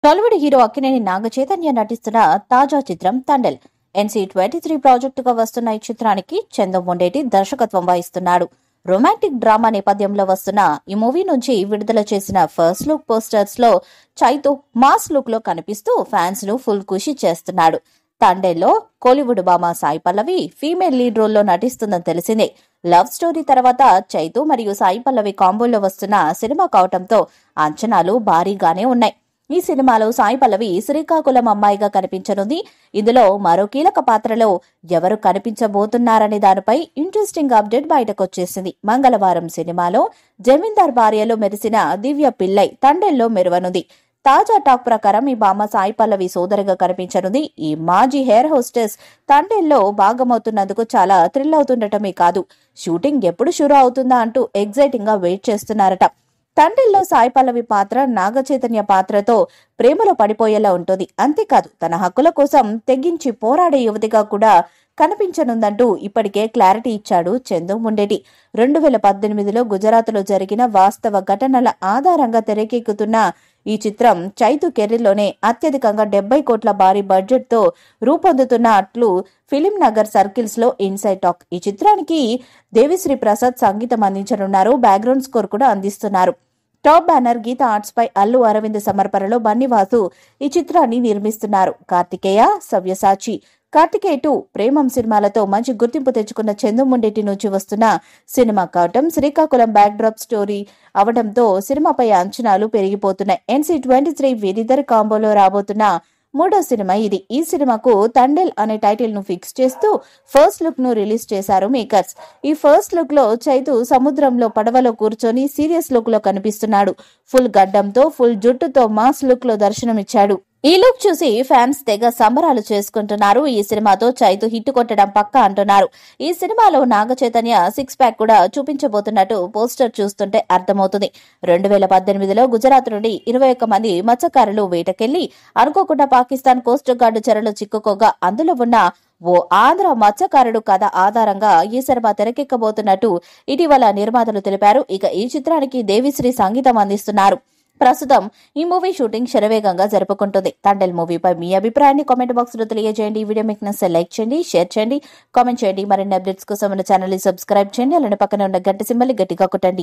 Tollywood hero Akkineni Naga Chaitanya నటిస్తున్న తాజా చిత్రం తండేల్ NC-23 ప్రాజెక్టుగా వస్తున్న ఈ చిత్రానికి చందు మొండేటి దర్శకత్వం వహిస్తున్నాడు. రొమాంటిక్ డ్రామా నేపథ్యంలో వస్తున్న ఈ మూవీ నుంచి విడుదల చేసిన ఫస్ట్ లుక్ పోస్టర్స్ లో చైతు మాస్ లుక్ లో కనిపిస్తూ ఫ్యాన్స్ ను ఫుల్ ఖుషి చేస్తున్నాడు. తండేల్లో కోలీవుడ్ భామ సాయి పల్లవి ఫీమేల్ లీడ్ రోల్లో నటిస్తుందని తెలిసిందే. లవ్ స్టోరీ తర్వాత చైతు మరియు సాయి పల్లవి కాంబోలో వస్తున్న సినిమా కావటంతో అంచనాలు భారీగానే ఉన్నాయి. ఈ సినిమాలో సాయి పల్లవి శ్రీకాకుళం అమ్మాయిగా కనిపించనుంది. ఇందులో మరో కీలక పాత్రలో ఎవరు కనిపించబోతున్నారనే దానిపై ఇంట్రెస్టింగ్ అప్డేట్ బయటకొచ్చేసింది. మంగళవారం సినిమాలో జమీందార్ భార్యలో మెరిసిన దివ్య పిల్లై తండేల్లో మెరవనుంది. తాజా టాక్ ప్రకారం ఈ భామ సాయి పల్లవి సోదరిగా కనిపించనుంది. ఈ మాజీ హెయిర్ హోస్టెస్ తండేల్లో భాగమవుతున్నందుకు చాలా థ్రిల్ అవుతుండటమే కాదు, షూటింగ్ ఎప్పుడు షురూ అవుతుందా అంటూ ఎగ్జైటింగ్ గా వెయిట్ చేస్తున్నారట. తండ్రిలో సాయి పల్లవి పాత్ర నాగచైతన్య పాత్రతో ప్రేమలో పడిపోయేలా ఉంటుంది. అంతేకాదు తన హక్కుల కోసం తెగించి పోరాడే యువతిగా కూడా కనిపించనుందంటూ ఇప్పటికే క్లారిటీ ఇచ్చాడు చందు మొండేటి. 2018లో గుజరాత్లో జరిగిన వాస్తవ ఘటనల ఆధారంగా తెరకెక్కుతున్న ఈ చిత్రం చైతు కెరీర్లోనే అత్యధికంగా 70 కోట్ల భారీ బడ్జెట్ తో రూపొందుతున్నట్లు ఫిలిం నగర్ సర్కిల్స్ లో ఇన్సైడ్ టాక్. ఈ చిత్రానికి దేవిశ్రీ ప్రసాద్ సంగీతం అందించనున్నారు. బ్యాక్గ్రౌండ్ స్కోర్ కూడా అందిస్తున్నారు. టాప్ బ్యానర్ గీతా ఆర్ట్స్ పై అల్లు అరవింద్ సమర్పణలో బన్నీవాసు ఈ చిత్రాన్ని నిర్మిస్తున్నారు. కార్తికేయ, సవ్యసాచి, కార్తికేయ 2, ప్రేమం సినిమాలతో మంచి గుర్తింపు తెచ్చుకున్న చందు మొండేటి నుంచి వస్తున్న సినిమా కావటం శ్రీకాకుళం బ్యాక్ డ్రాప్ స్టోరీ అవడంతో సినిమాపై అంచనాలు పెరిగిపోతున్నాయి. NC-23 వీరిద్దరి కాంబోలో రాబోతున్న మూడో సినిమా ఇది. ఈ సినిమాకు తండేల్ అనే టైటిల్ ను ఫిక్స్ చేస్తూ ఫస్ట్ లుక్ ను రిలీజ్ చేశారు మేకర్స్. ఈ ఫస్ట్ లుక్ లో చైతు సముద్రంలో పడవలో కూర్చొని సీరియస్ లుక్ లో కనిపిస్తున్నాడు. ఫుల్ గడ్డంతో ఫుల్ జుట్టుతో మాస్ లుక్ లో దర్శనమిచ్చాడు. ఈ లుక్ చూసి ఫ్యాన్స్ తెగ సంబరాలు చేసుకుంటున్నారు. ఈ సినిమాతో చైతు హిట్ కొట్టడం పక్కా అంటున్నారు. ఈ సినిమాలో నాగచైతన్య 6 ప్యాక్ కూడా చూపించబోతున్నట్టు పోస్టర్ చూస్తుంటే అర్థమవుతుంది. 2018లో గుజరాత్ నుండి 21 మంది మత్స్యకారులు వేటకెళ్లి అనుకోకుండా పాకిస్తాన్ కోస్ట్ గార్డు చెరలో చిక్కుకోగా అందులో ఉన్న ఓ ఆంధ్ర మత్స్యకారుడు కథ ఆధారంగా ఈ సినిమా తెరకెక్కబోతున్నట్టు ఇటీవల నిర్మాతలు తెలిపారు. ఇక ఈ చిత్రానికి దేవిశ్రీ సంగీతం అందిస్తున్నారు. ప్రస్తుతం ఈ మూవీ షూటింగ్ శరవేగంగా జరుపుకుంటుంది. తండేల్ మూవీపై మీ అభిప్రాయాన్ని కామెంట్ బాక్స్ లో తెలియజేయండి. ఈ వీడియో మీకు నచ్చితే లైక్ చేయండి, షేర్ చేయండి, కామెంట్ చేయండి. మరిన్ని అప్డేట్స్ కోసం మన ఛానల్ ని సబ్స్క్రైబ్ చేయండి. అలానే పక్కన ఉన్న గంట సింబల్ గట్టిగా కొట్టండి.